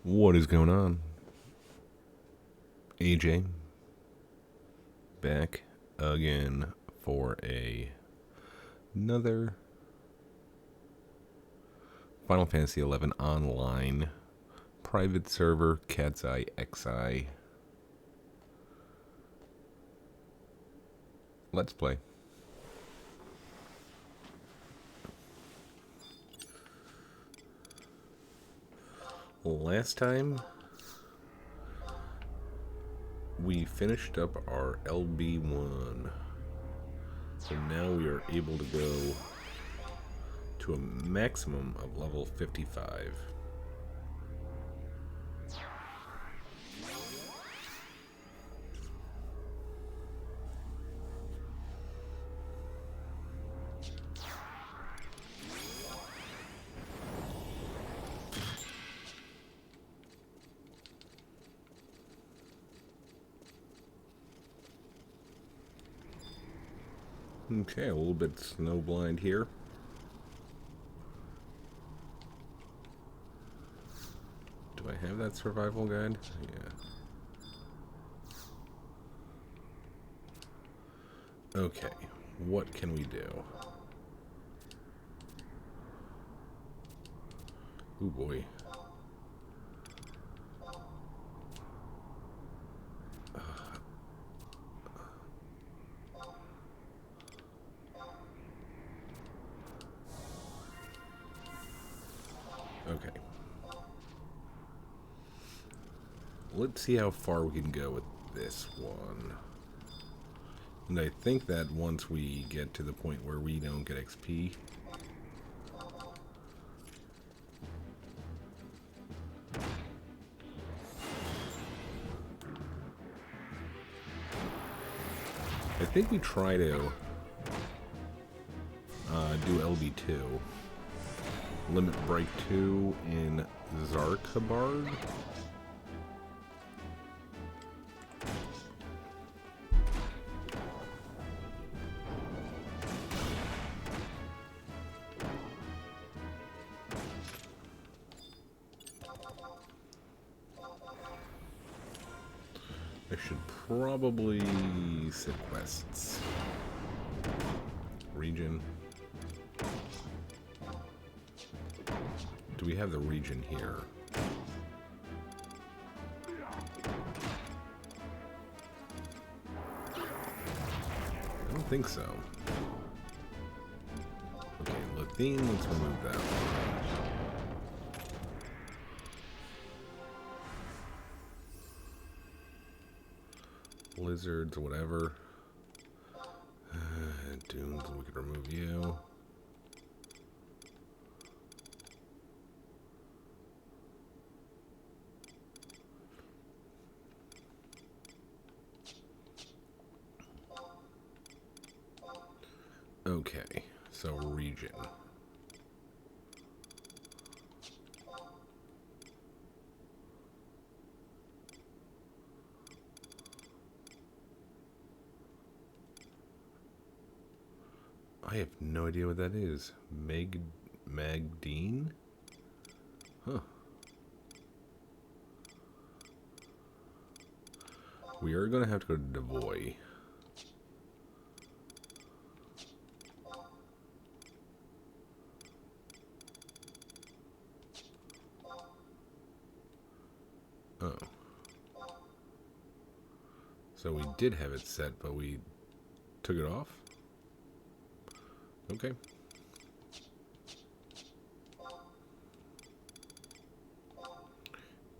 What is going on? AJ back again for another Final Fantasy XI online private server CatsEyeXI Let's Play. Last time we finished up our LB1, so now we are able to go to a maximum of level 55. Okay, a little bit snowblind here. Do I have that survival guide? Yeah. Okay, what can we do? Ooh boy. Okay. Let's see how far we can go with this one. And I think that once we get to the point where we don't get XP, I think we try to do LB2. Limit Break 2 in Zarkabard. I should probably set quests. Region. Do we have the region here? I don't think so. Okay, Lathine, let's remove that one. Blizzards, whatever. Dunes, we could remove you. Okay, so region. I have no idea what that is. Magdine? Huh. We are going to have to go to Devoy. Oh. So we did have it set, but we took it off? Okay.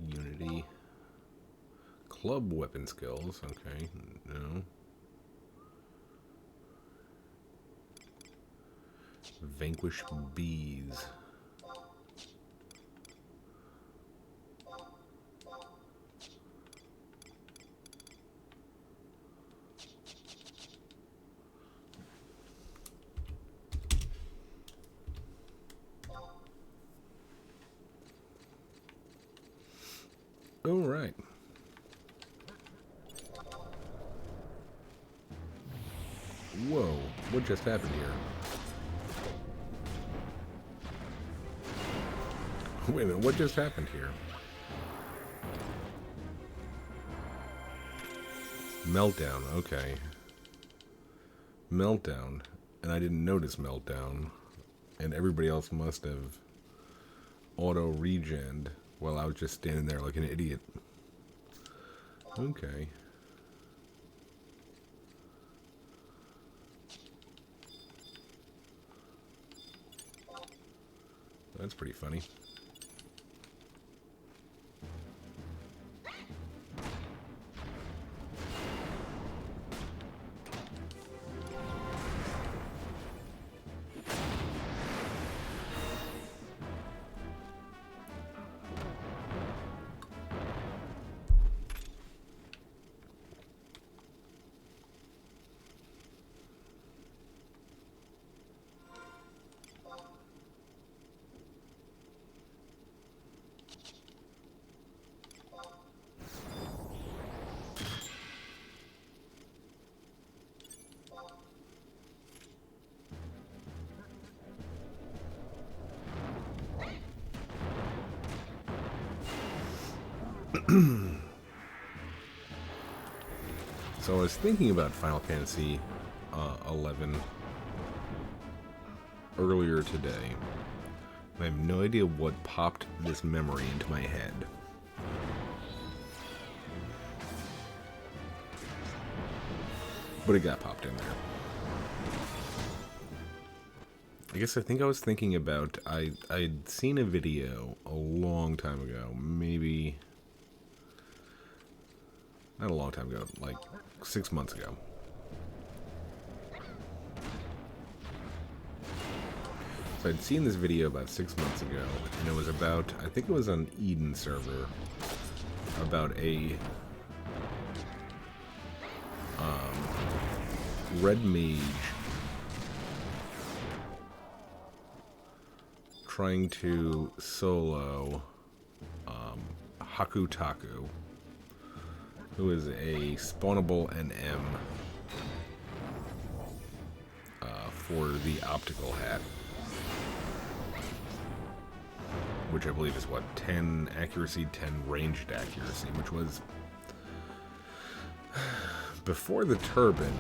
Unity. Club weapon skills. Okay. No. Vanquish bees. All right. Whoa, what just happened here? Wait a minute, what just happened here? Meltdown, okay. Meltdown. And I didn't notice Meltdown. And everybody else must have auto-regened while I was just standing there like an idiot. Okay. That's pretty funny. So I was thinking about Final Fantasy 11 earlier today. I have no idea what popped this memory into my head. But it got popped in there. I think I was thinking about, I'd seen a video a long time ago, maybe, not a long time ago, like 6 months ago. So I'd seen this video about 6 months ago, and it was about, I think it was on Eden server, about a red mage trying to solo Hakutaku, who is a spawnable NM for the optical hat, which I believe is what, 10 accuracy, 10 ranged accuracy, which was before the turban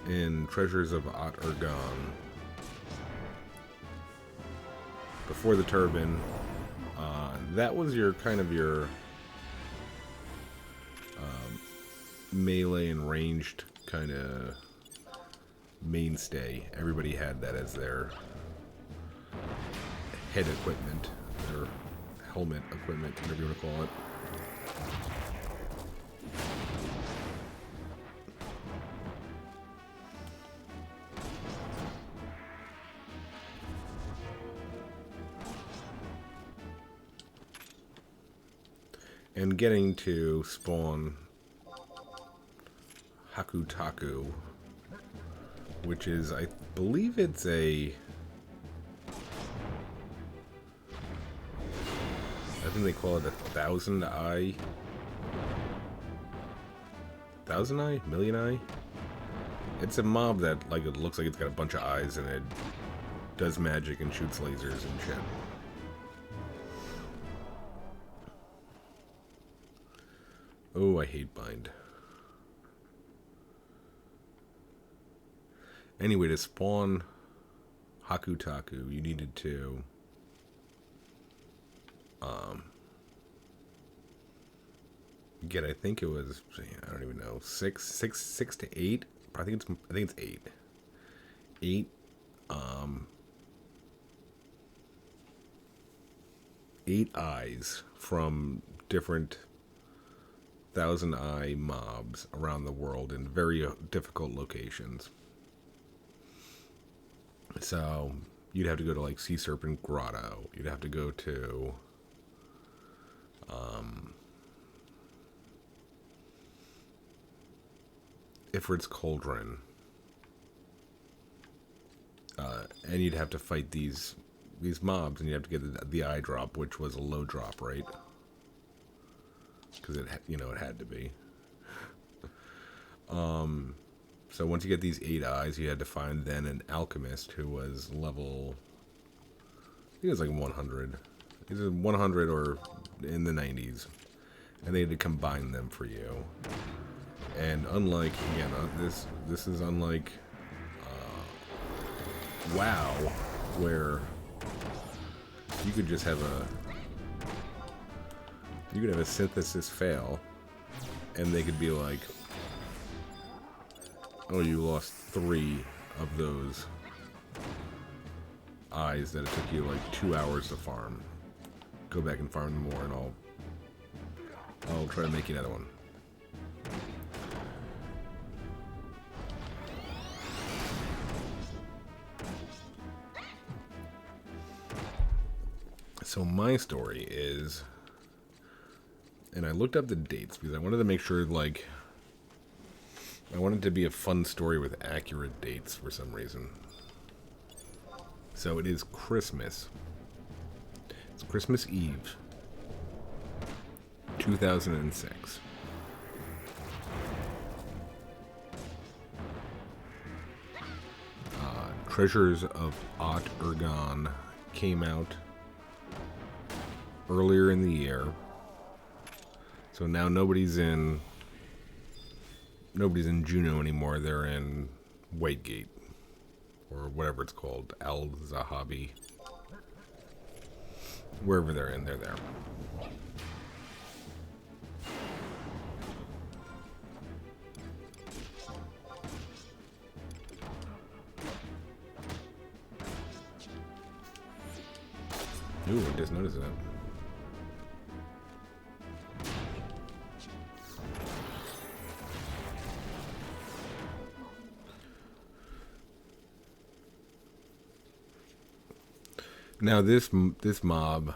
in Treasures of Ot Urgan. Before the turban, that was your kind of your melee and ranged kind of mainstay. Everybody had that as their head equipment, or helmet equipment, whatever you want to call it. And getting to spawn Hakutaku, which is, I believe it's a, I think they call it a thousand eye, million eye? It's a mob that, like, it looks like it's got a bunch of eyes and it does magic and shoots lasers and shit. Oh, I hate bind. Anyway, to spawn Hakutaku, you needed to get, I think it was, I don't even know, six to eight. I think it's eight. Eight eyes from different thousand eye mobs around the world in very difficult locations. So you'd have to go to like Sea Serpent Grotto. You'd have to go to Ifrit's Cauldron, and you'd have to fight these mobs, and you have to get the eye drop, which was a low drop, right? Because it had to be. So once you get these 8 eyes, you had to find then an alchemist who was level, I think it was like 100. Either 100 or in the 90s. And they had to combine them for you. And unlike, again, this is unlike WoW, where you could just have a synthesis fail, and they could be like, oh, you lost 3 of those eyes that it took you like 2 hours to farm. Go back and farm them more, and I'll try to make you another one. So my story is, and I looked up the dates because I wanted to make sure, like, I wanted it to be a fun story with accurate dates for some reason. So it is Christmas. It's Christmas Eve, 2006. Treasures of Ot Urgan came out earlier in the year. So now nobody's in Juneau anymore. They're in Whitegate, or whatever it's called, Al Zahabi. Wherever they're in, they're there. Ooh, I just noticed that. Now this mob,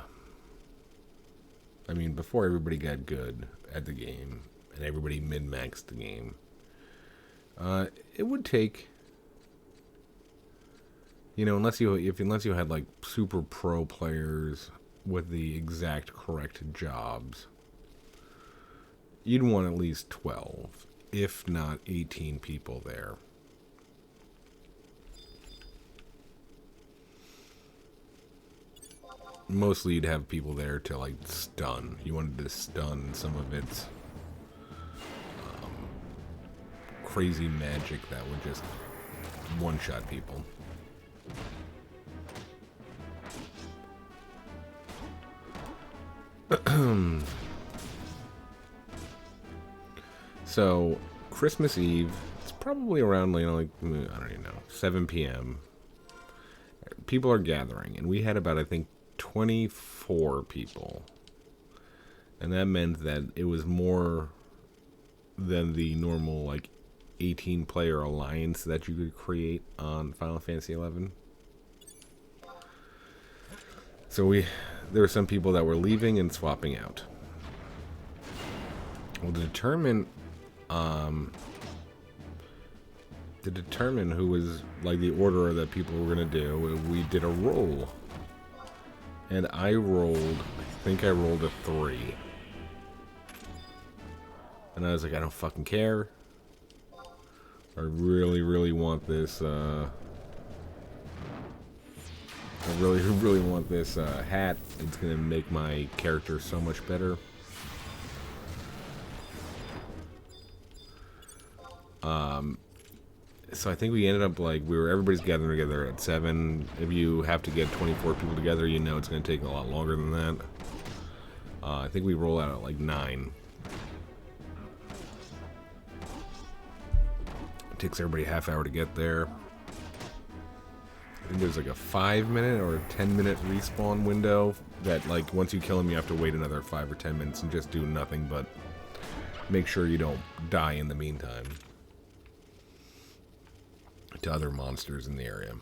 I mean, before everybody got good at the game and everybody min-maxed the game, it would take, you know, unless you had like super pro players with the exact correct jobs, you'd want at least 12, if not 18 people there. Mostly you'd have people there to like stun. You wanted to stun some of its crazy magic that would just one-shot people. So, Christmas Eve, it's probably around, you know, like, I don't even know, 7 p.m. People are gathering, and we had about, I think, 24 people. And that meant that it was more than the normal, like, 18-player alliance that you could create on Final Fantasy XI. So there were some people that were leaving and swapping out. Well, to determine who was, like, the order that people were going to do, we did a roll. And I think I rolled a 3. And I was like, I don't fucking care. I really, really want this, I really, really want this hat. It's going to make my character so much better. So I think we ended up, like, everybody's gathering together at 7. If you have to get 24 people together, you know it's going to take a lot longer than that. I think we roll out at, like, 9. It takes everybody a half hour to get there. I think there's, like, a 5-minute or a 10-minute respawn window that, like, once you kill them, you have to wait another 5 or 10 minutes and just do nothing but make sure you don't die in the meantime to other monsters in the area.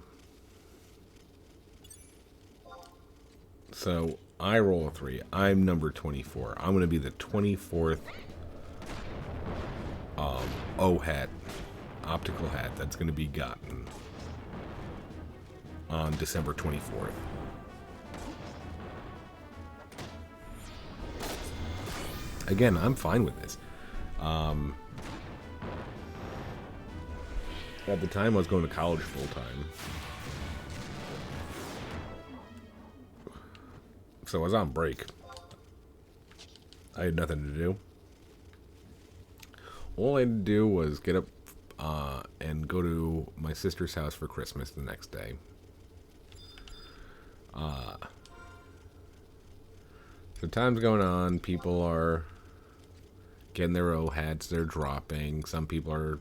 So I roll a 3. I'm number 24. I'm going to be the 24th O-hat, optical hat that's going to be gotten on December 24th. Again, I'm fine with this. At the time, I was going to college full-time. So I was on break. I had nothing to do. all I had to do was get up and go to my sister's house for Christmas the next day. So time's going on. People are getting their O hats. They're dropping. Some people are,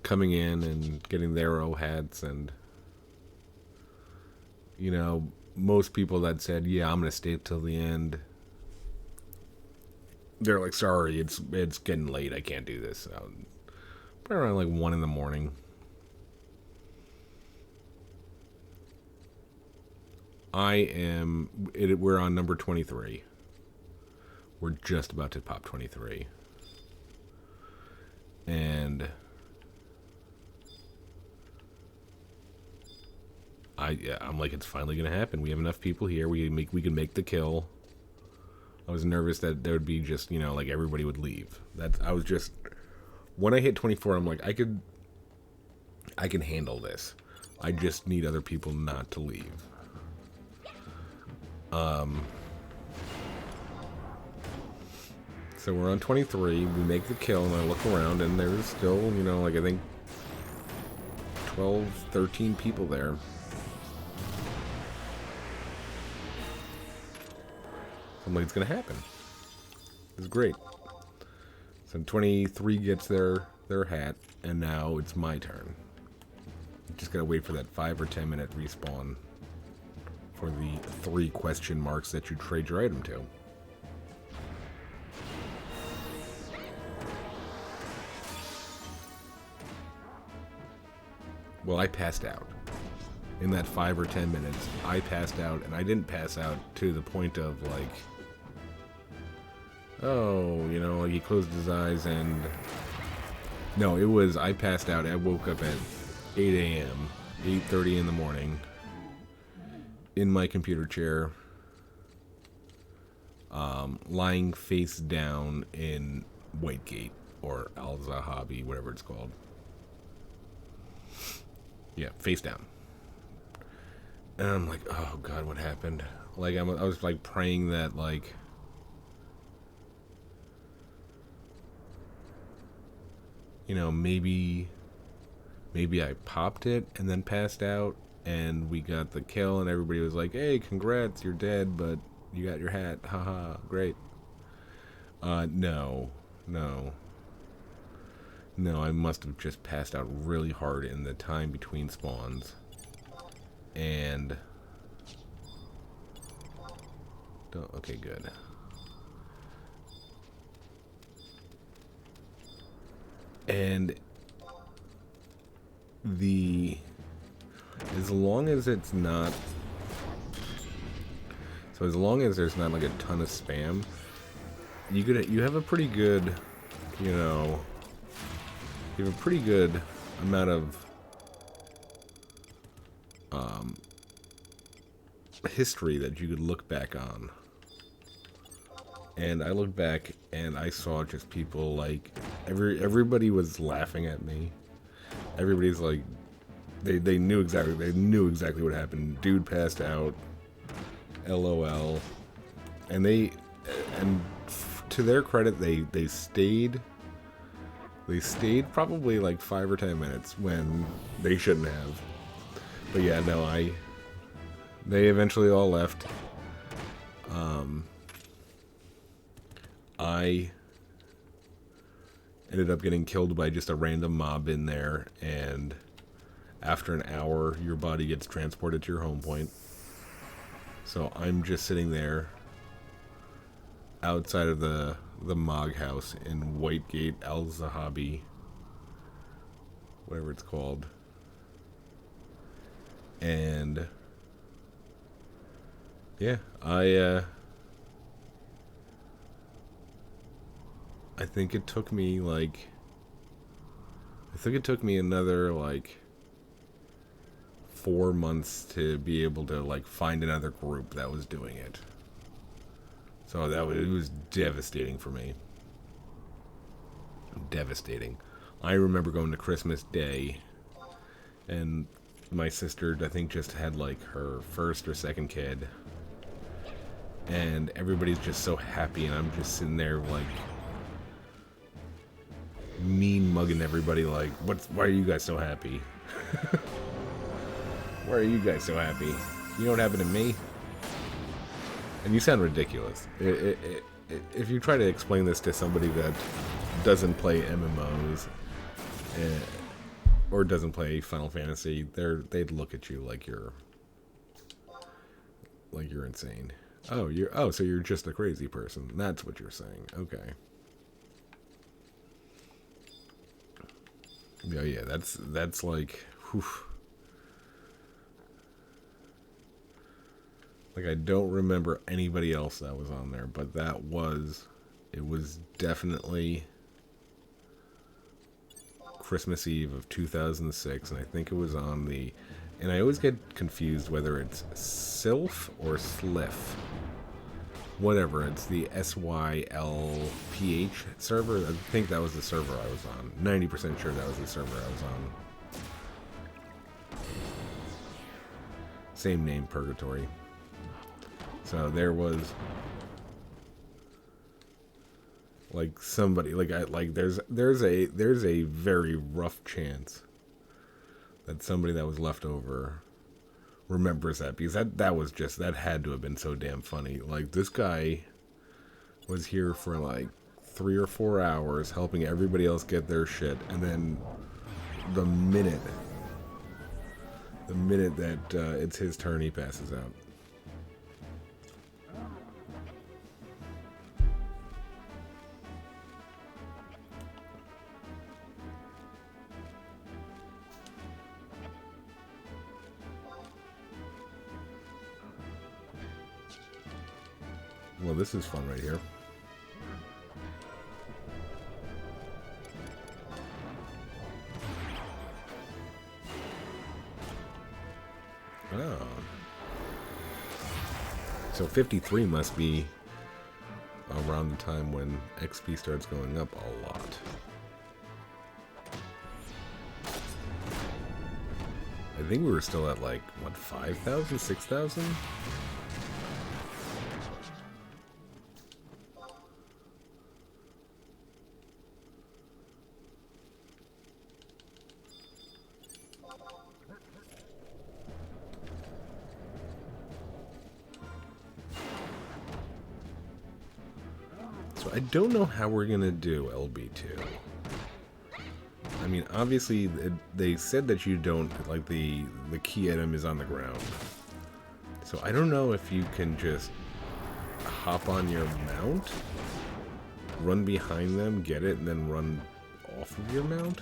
coming in and getting their O hats. And, most people that said, yeah, I'm going to stay till the end, they're like, sorry, it's getting late. I can't do this. Probably around like 1 in the morning. We're on number 23. We're just about to pop 23. And I'm like, it's finally gonna happen. We have enough people here. We can make the kill. I was nervous that there would be just, like everybody would leave. When I hit 24, I'm like, I can handle this. I just need other people not to leave. So we're on 23. We make the kill, and I look around, and there's still, I think 12, 13 people there. I'm like, it's gonna happen. It's great. So 23 gets their hat, and now it's my turn. Just gotta wait for that 5 or 10 minute respawn for the 3 question marks that you trade your item to. Well, I passed out. In that 5 or 10 minutes, I passed out, and I didn't pass out to the point of like, like he closed his eyes and... No, I passed out. I woke up at 8 a.m., 8:30 in the morning, in my computer chair, lying face down in Whitegate, or Al-Zahabi, whatever it's called. Yeah, face down. And I'm like, oh god, what happened? Like, I was like praying that, like, maybe I popped it and then passed out, and we got the kill, and everybody was like, hey, congrats, you're dead, but you got your hat, haha, great. No, I must have just passed out really hard in the time between spawns. And... okay, good. And... as long as it's not... So as long as there's not like a ton of spam, you have a pretty good, you have a pretty good amount of history that you could look back on. And I looked back and I saw just people like everybody was laughing at me. Everybody's like they knew exactly what happened. Dude passed out. LOL. And to their credit, they stayed probably like 5 or 10 minutes when they shouldn't have. But yeah, no, they eventually all left. I ended up getting killed by just a random mob in there, and after an hour, your body gets transported to your home point. So I'm just sitting there outside of the Mog house in Whitegate, Al-Zahabi, whatever it's called. And yeah, I think it took me another like 4 months to be able to like find another group that was doing it. So it was devastating for me. Devastating. I remember going to Christmas Day, and my sister, I think, just had like her first or second kid, and everybody's just so happy, and I'm just sitting there like mean mugging everybody like, why are you guys so happy? Why are you guys so happy? You know what happened to me? And you sound ridiculous. If you try to explain this to somebody that doesn't play MMOs or doesn't play Final Fantasy, they'd look at you like you're insane. So you're just a crazy person. That's what you're saying. Okay. Yeah, that's like, whew. Like, I don't remember anybody else that was on there, but it was definitely Christmas Eve of 2006, and I think it was on and I always get confused whether it's Sylph or Sliff. Whatever, it's the SYLPH server. I think that was the server I was on. 90% sure that was the server I was on. Same name, Purgatory. So there was like somebody there's a very rough chance that somebody that was left over remembers that, because that had to have been so damn funny. Like, this guy was here for like 3 or 4 hours helping everybody else get their shit, and then the minute that it's his turn, he passes out. Well, this is fun right here. Oh. So 53 must be around the time when XP starts going up a lot. I think we were still at like, what, 5,000, 6,000? So I don't know how we're gonna do LB2. I mean, obviously, they said that you don't, like, the key item is on the ground. So I don't know if you can just hop on your mount, run behind them, get it, and then run off of your mount.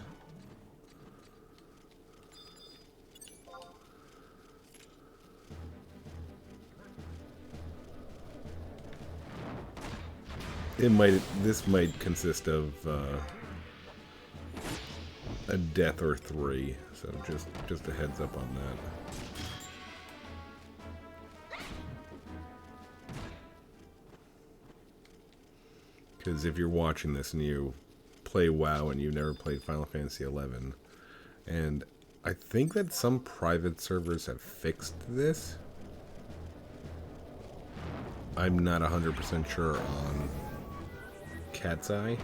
This might consist of a death or 3, so just a heads up on that. Because if you're watching this and you play WoW and you've never played Final Fantasy XI, and I think that some private servers have fixed this. I'm not 100% sure on CatsEyeXI.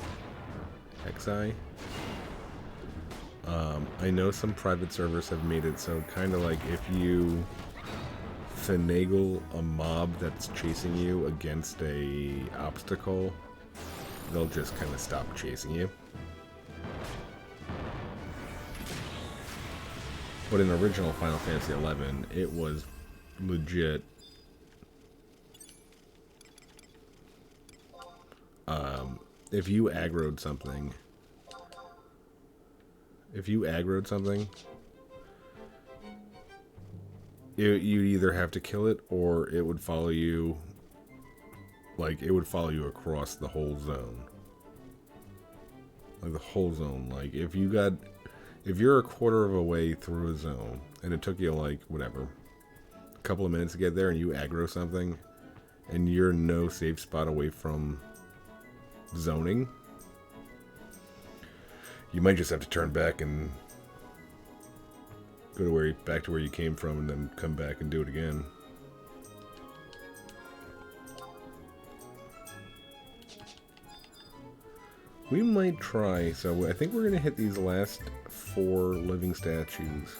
I know some private servers have made it so kind of like if you finagle a mob that's chasing you against a obstacle, they'll just kind of stop chasing you. But in original Final Fantasy XI, it was legit. If you aggroed something, you'd either have to kill it or it would follow you. Like, it would follow you across the whole zone. Like, the whole zone. Like, if you're a quarter of a way through a zone and it took you, like, whatever, a couple of minutes to get there, and you aggro something and you're no safe spot away from zoning, you might just have to turn back and go to back to where you came from, and then come back and do it again. We might try. So I think we're going to hit these last 4 living statues.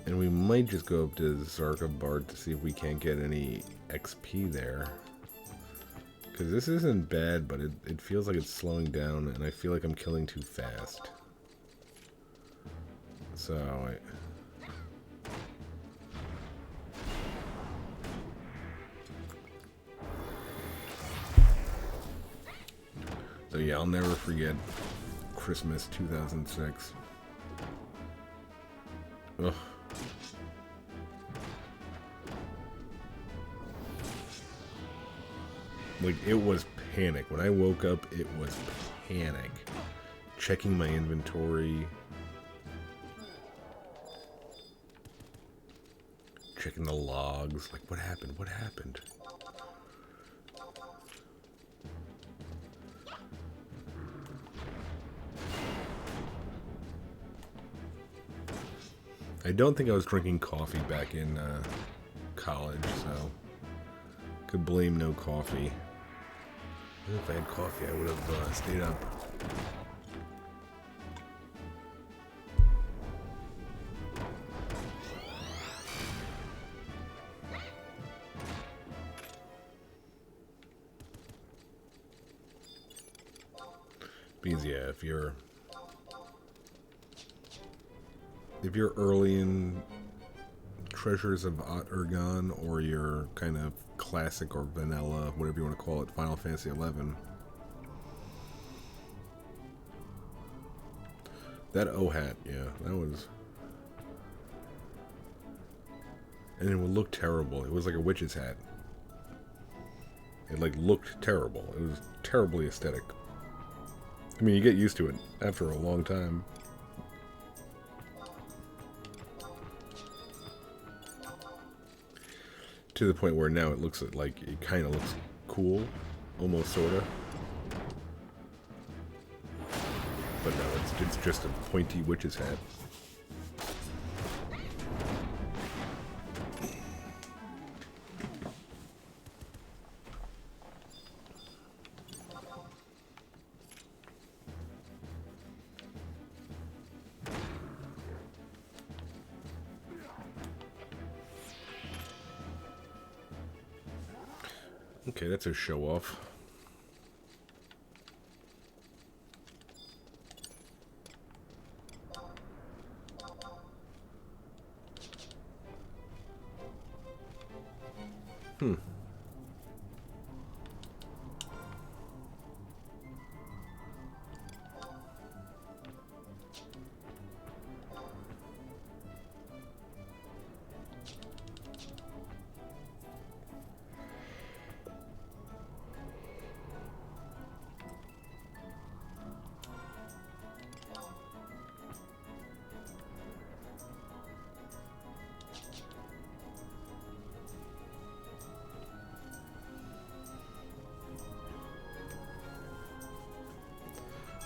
And we might just go up to Zarka Bard to see if we can't get any XP there. Because this isn't bad, but it feels like it's slowing down, and I feel like I'm killing too fast. So, So yeah, I'll never forget Christmas 2006. Ugh. Like, it was panic. When I woke up, it was panic. Checking my inventory. Checking the logs. Like, what happened? What happened? I don't think I was drinking coffee back in college, so could blame no coffee. If I had coffee, I would have stayed up. Because yeah, if you're early in Treasures of Ot Urgan, or you're kind of classic or vanilla, whatever you want to call it, Final Fantasy XI. That O hat, yeah, that was... And it would look terrible. It was like a witch's hat. It, like, looked terrible. It was terribly aesthetic. I mean, you get used to it after a long time. To the point where now it looks like, it kind of looks cool. Almost, sorta. But no, it's just a pointy witch's hat. Okay, that's a show off.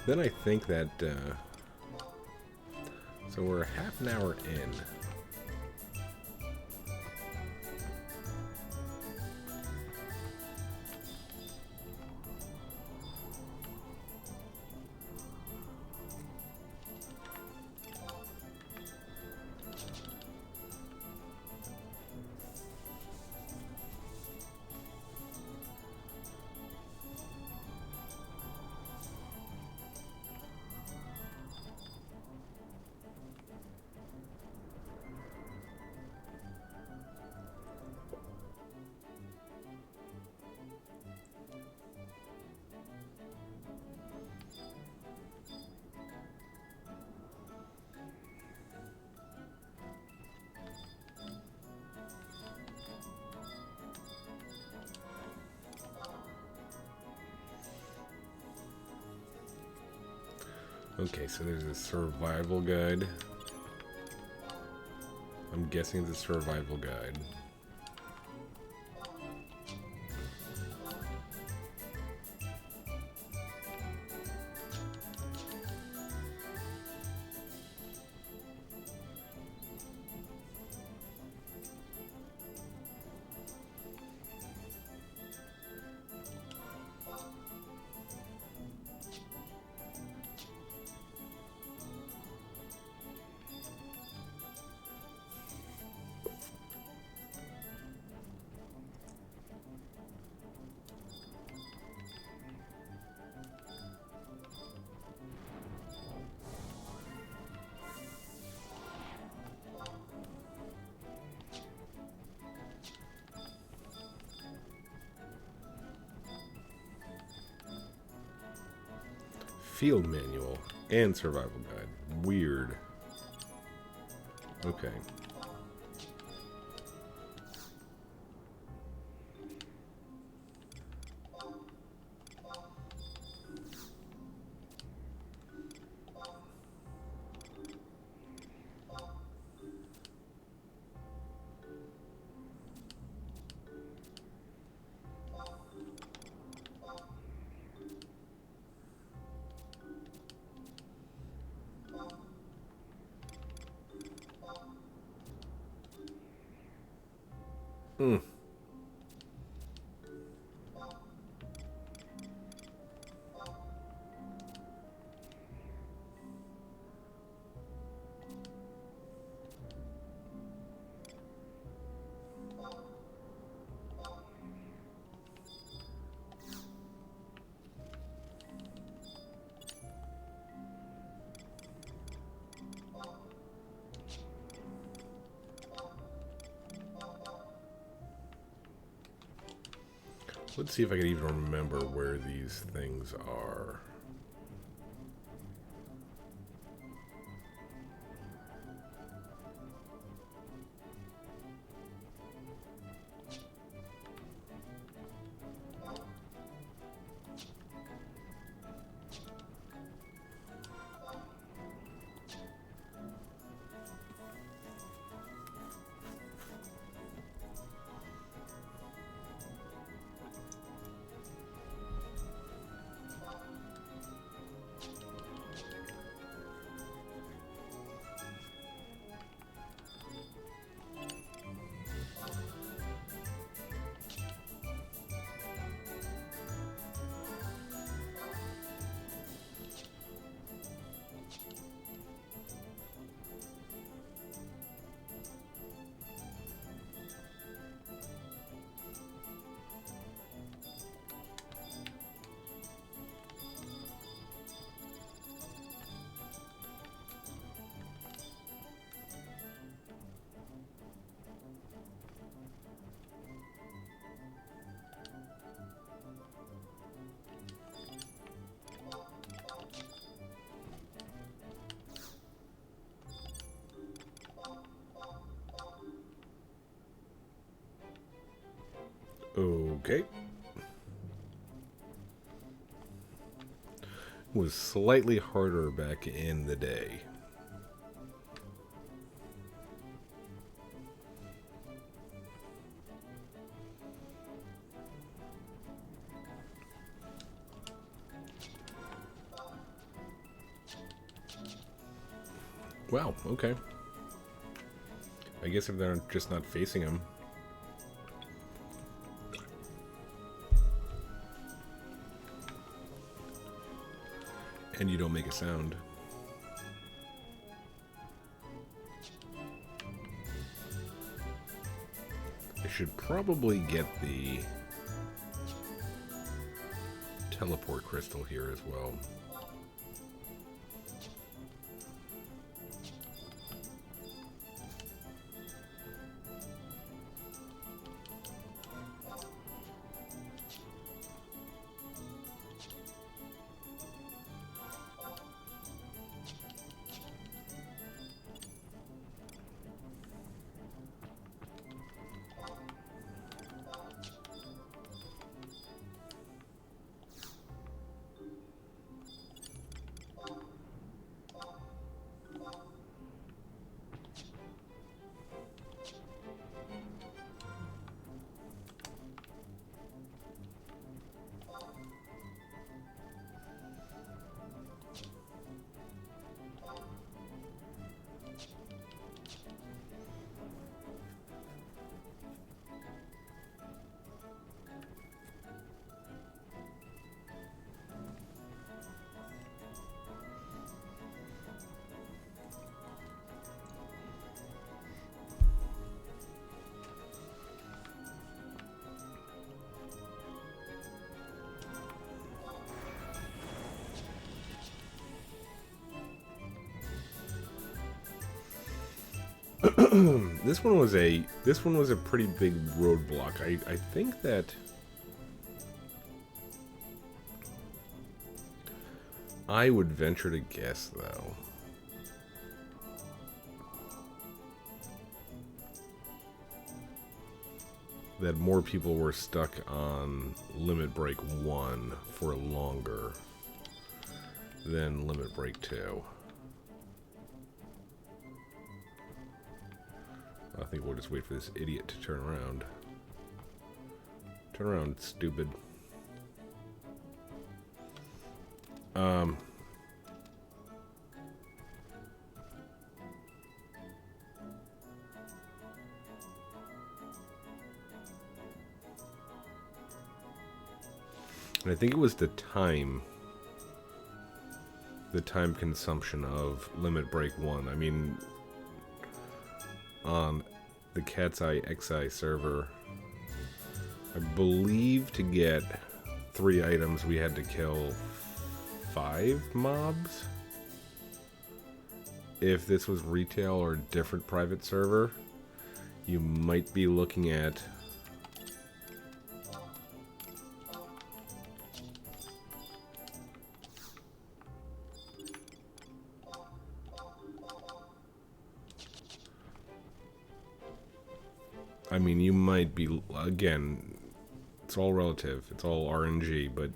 Then I think that, so we're half an hour in. Okay, so there's a survival guide. I'm guessing it's a survival guide. Field manual and survival guide. Weird. Okay. Hmm. Let's see if I can even remember where these things are. Okay. Was slightly harder back in the day. Wow, okay. I guess if they're just not facing him. And you don't make a sound. I should probably get the teleport crystal here as well. This one was a pretty big roadblock. I think that I would venture to guess, though, that more people were stuck on Limit Break 1 for longer than Limit Break 2. I think we'll just wait for this idiot to turn around. Turn around, stupid. And I think it was the time consumption of Limit Break 1. I mean, on the CatsEyeXI server, I believe to get 3 items we had to kill 5 mobs. If this was retail or a different private server, you might be looking at I mean, you might be, again, it's all relative, it's all RNG, but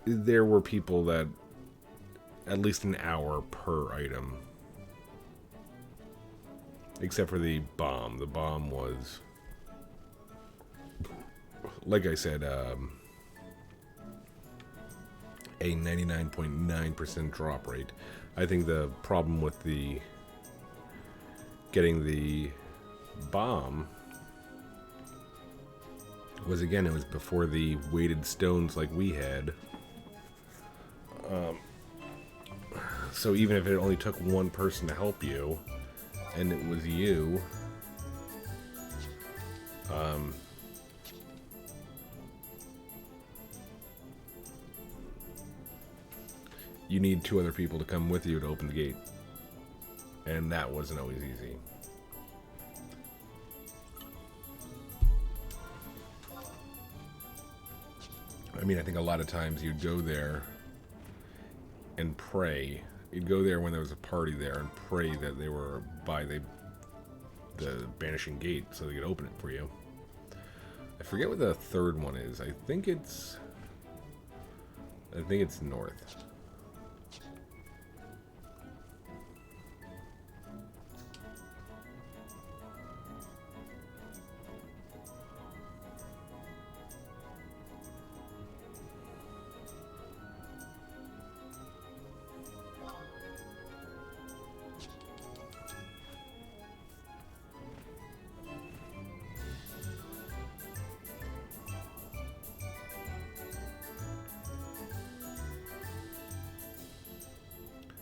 there were people that at least an hour per item. Except for the bomb. The bomb was, like I said, a 99.9% drop rate. I think the problem with the getting the bomb was, again, it was before the weighted stones like we had. So even if it only took one person to help you, and it was you, you need 2 other people to come with you to open the gate. And that wasn't always easy. I mean, I think a lot of times you'd go there and pray. You'd go there when there was a party there and pray that they were by the banishing gate so they could open it for you. I forget what the third one is. I think it's north.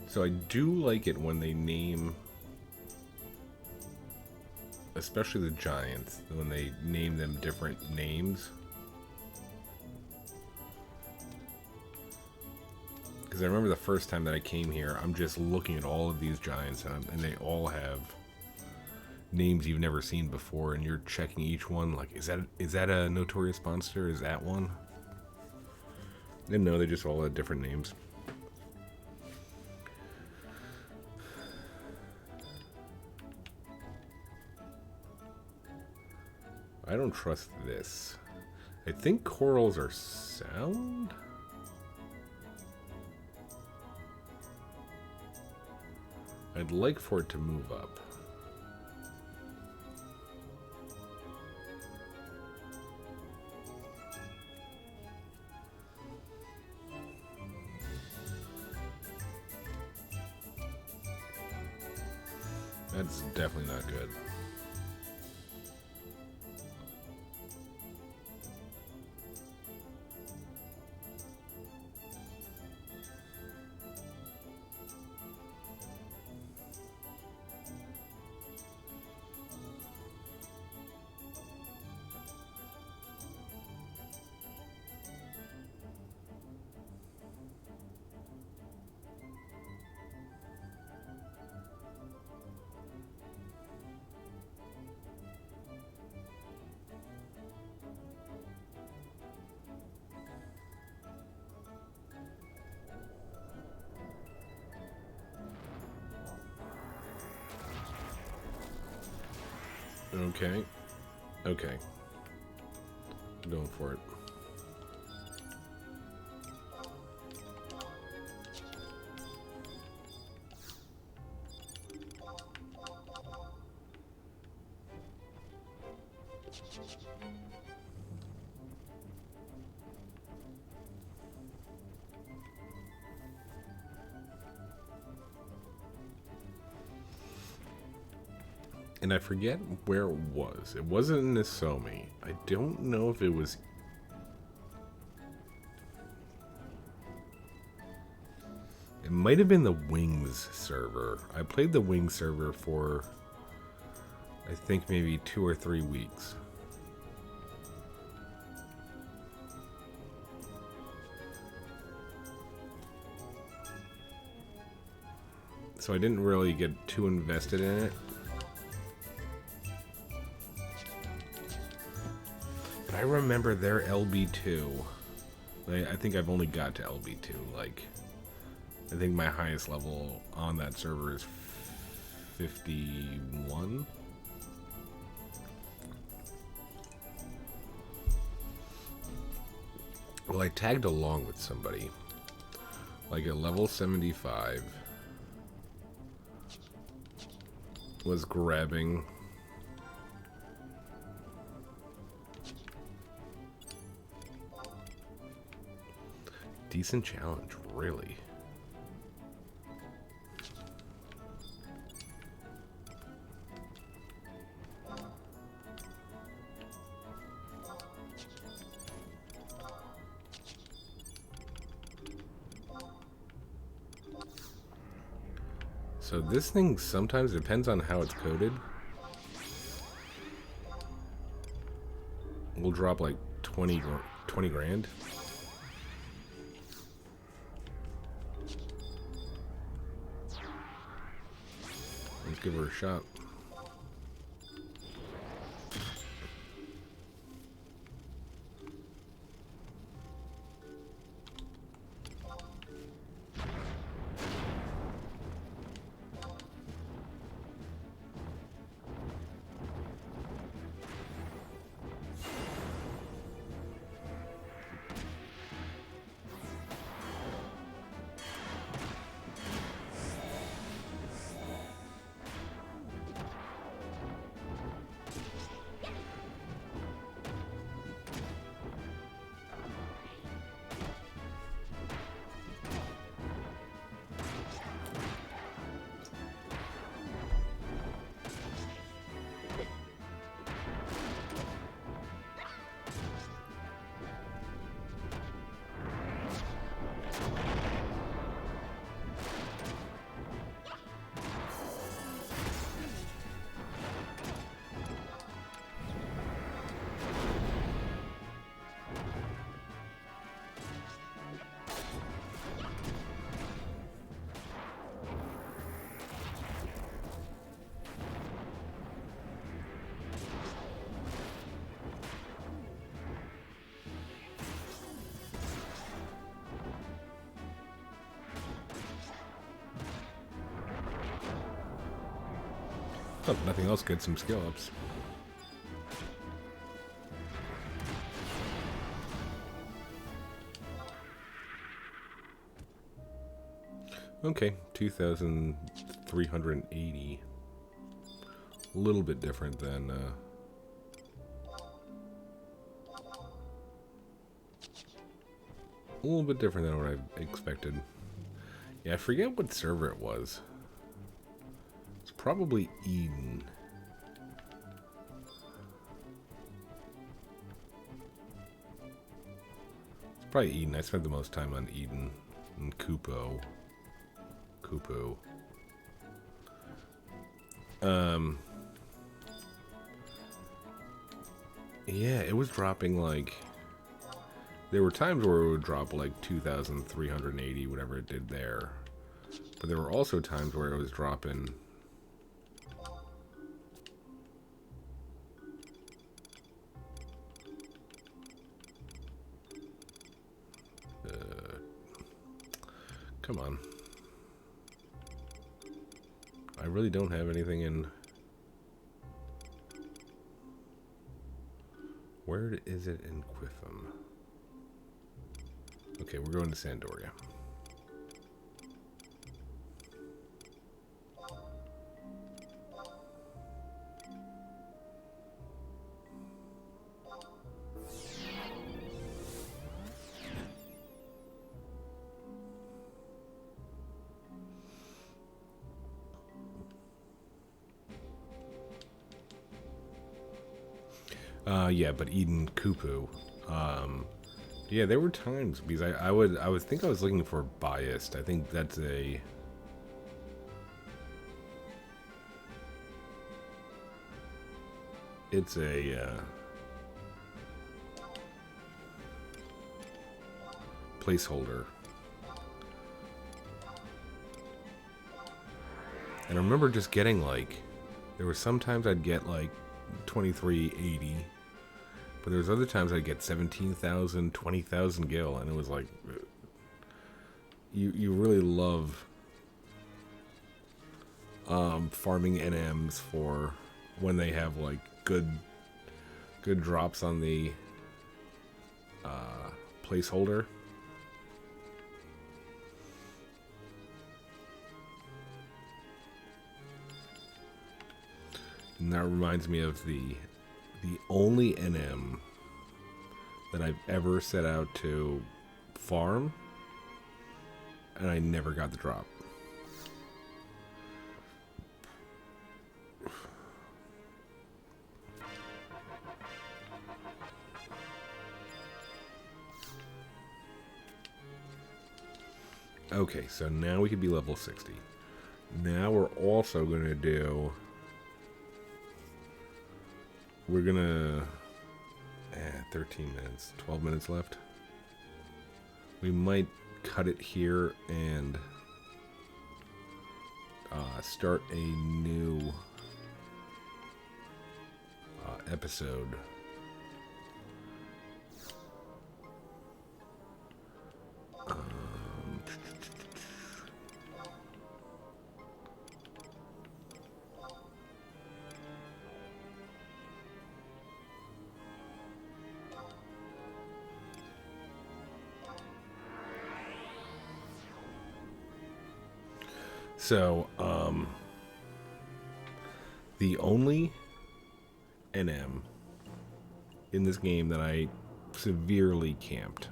So I do like it when they name, especially the giants, when they name them different names. Because I remember the first time that I came here, I'm just looking at all of these giants, and they all have names you've never seen before, and you're checking each one, like, is that a notorious monster? Is that one? And no, they just all had different names. I don't trust this. I think corals are sound? I'd like for it to move up. That's definitely not good. Okay. Okay. Going for it. And I forget where it was. It wasn't in Nisomi. I don't know if it was... It might have been the Wings server. I played the Wings server for, I think, maybe 2 or 3 weeks. So I didn't really get too invested in it. But I remember their LB2. I think I've only got to LB2. Like, I think my highest level on that server is 51. Well, I tagged along with somebody. Like at level 75. Was grabbing... Decent challenge, really. So this thing sometimes depends on how it's coded. We'll drop like 20 grand. Let's give her a shot. Oh, if nothing else, get some skill ups. Okay, 2,380. A little bit different than a little bit different than what I expected. Yeah, I forget what server it was. It's probably Eden. It's probably Eden. I spent the most time on Eden and Kupo. Yeah, it was dropping like... There were times where it would drop like 2,380, whatever it did there. But there were also times where it was dropping... Come on. I really don't have anything in... Where is it in Quiffum? Okay, we're going to Sandoria. Yeah, but Eden Kupu. Yeah, there were times because I would think I was looking for biased. I think that's it's a placeholder. And I remember just getting like, there were sometimes I'd get like 2380, but there was other times I'd get 17,000, 20,000 gil, and it was like, you really love farming NMs for when they have like good drops on the placeholder. And that reminds me of the only NM that I've ever set out to farm, and I never got the drop. Okay, so now we could be level 60. Now we're also going to do... We're going to... 13 minutes. 12 minutes left. We might cut it here and start a new episode. So, the only NM in this game that I severely camped,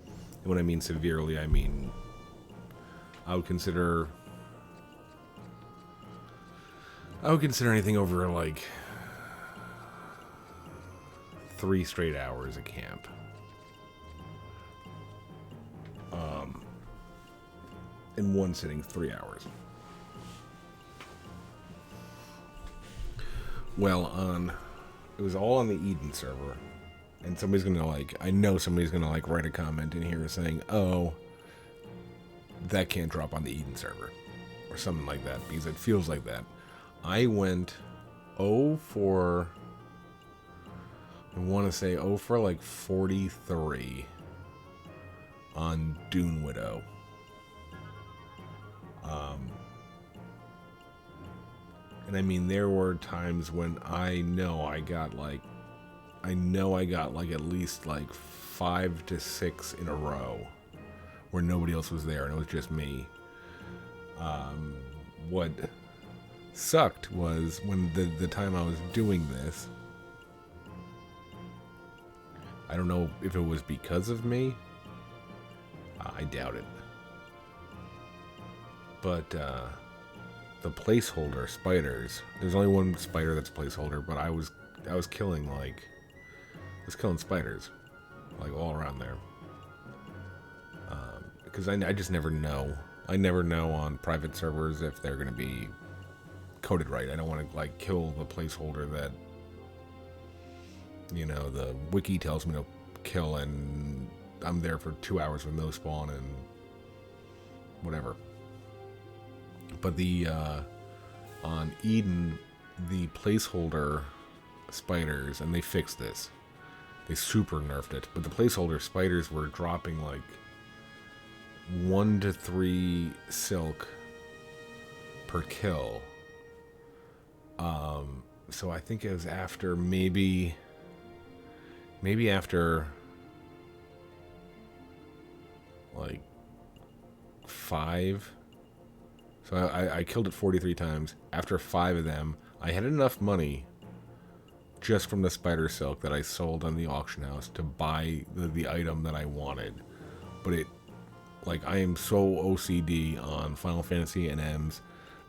and when I mean severely, I mean I would consider anything over like 3 straight hours a camp. In one sitting, 3 hours. Well, it was all on the Eden server, and somebody's gonna I know somebody's gonna write a comment in here saying, "Oh, that can't drop on the Eden server," or something like that, because it feels like that. I went 0 for, I want to say 0 for like 43 on Dune Widow. And I mean, there were times when I know I got like at least like 5 to 6 in a row where nobody else was there and it was just me. What sucked was when the time I was doing this, I don't know if it was because of me. I doubt it. But the placeholder spiders, there's only one spider that's placeholder, but I was killing spiders like all around there. Because I just never know. I never know on private servers if they're going to be coded right. I don't want to like kill the placeholder that, you know, the wiki tells me to kill, and I'm there for 2 hours with no spawn and whatever. But the on Eden, the placeholder spiders, and they fixed this. They super nerfed it, but the placeholder spiders were dropping like 1 to 3 silk per kill. So I think it was after maybe maybe after like 5. So I killed it 43 times. After 5 of them, I had enough money just from the spider silk that I sold on the auction house to buy the item that I wanted. But it, like, I am so OCD on Final Fantasy and M's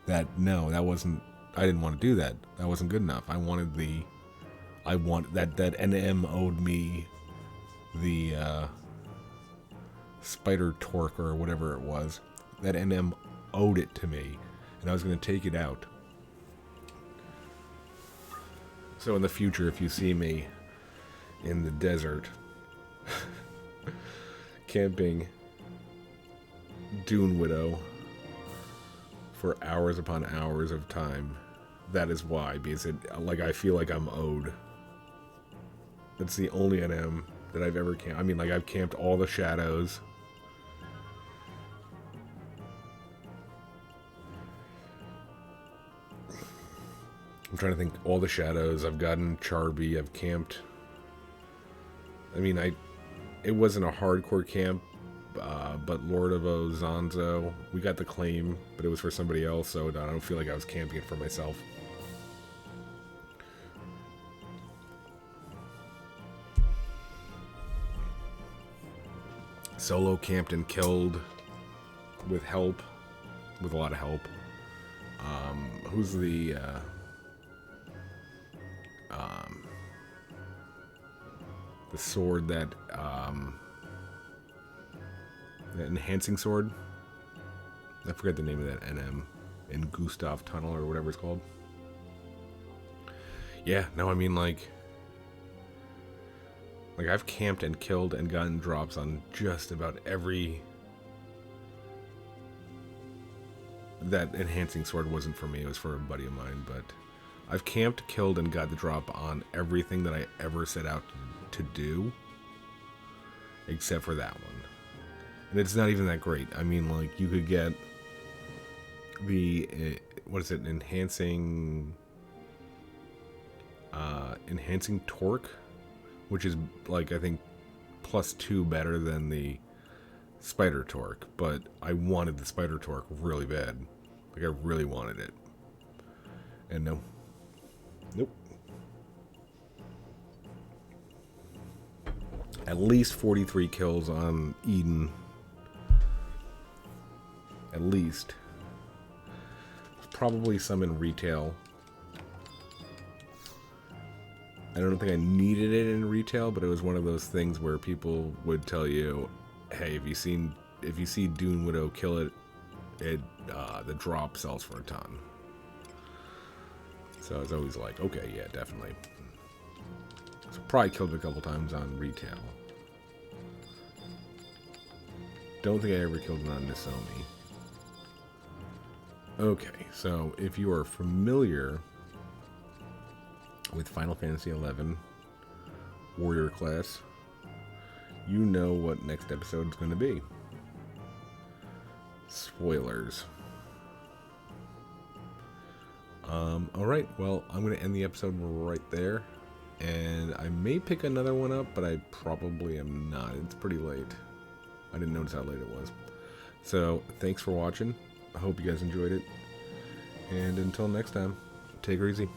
that no, that wasn't, I didn't want to do that. That wasn't good enough. I want that NM owed me the spider torque or whatever it was. That NM owed it to me, and I was going to take it out. So in the future, if you see me in the desert camping Dune Widow for hours upon hours of time, that is why, because I feel like I'm owed. That's the only NM that I've ever camped. I mean, like, I've camped all the shadows. I'm trying to think, all the shadows. I've gotten Charby. I've camped. I mean, it wasn't a hardcore camp, but Lord of Ozanzo, we got the claim, but it was for somebody else, so I don't feel like I was camping it for myself. Solo camped and killed with help, with a lot of help. Who's the sword that the enhancing sword? I forget the name of that NM in Gustav Tunnel or whatever it's called. Yeah, no, I mean, like I've camped and killed and gotten drops on just about every. That enhancing sword wasn't for me, it was for a buddy of mine, but I've camped, killed, and got the drop on everything that I ever set out to do, except for that one. And it's not even that great. I mean, like, you could get the, what is it, enhancing torque, which is, like, I think +2 better than the spider torque, but I wanted the spider torque really bad. Like, I really wanted it. And no. Nope. At least 43 kills on Eden. At least. Probably some in retail. I don't think I needed it in retail, but it was one of those things where people would tell you, hey, if you see Dune Widow, kill it. The drop sells for a ton. So I was always like, okay, yeah, definitely. So probably killed it a couple times on retail. Don't think I ever killed it on Nisomi. Okay, so if you are familiar with Final Fantasy XI Warrior class, you know what next episode is going to be. Spoilers. Alright, well, I'm going to end the episode right there. And I may pick another one up, but I probably am not. It's pretty late. I didn't notice how late it was. So, thanks for watching. I hope you guys enjoyed it. And until next time, take her easy.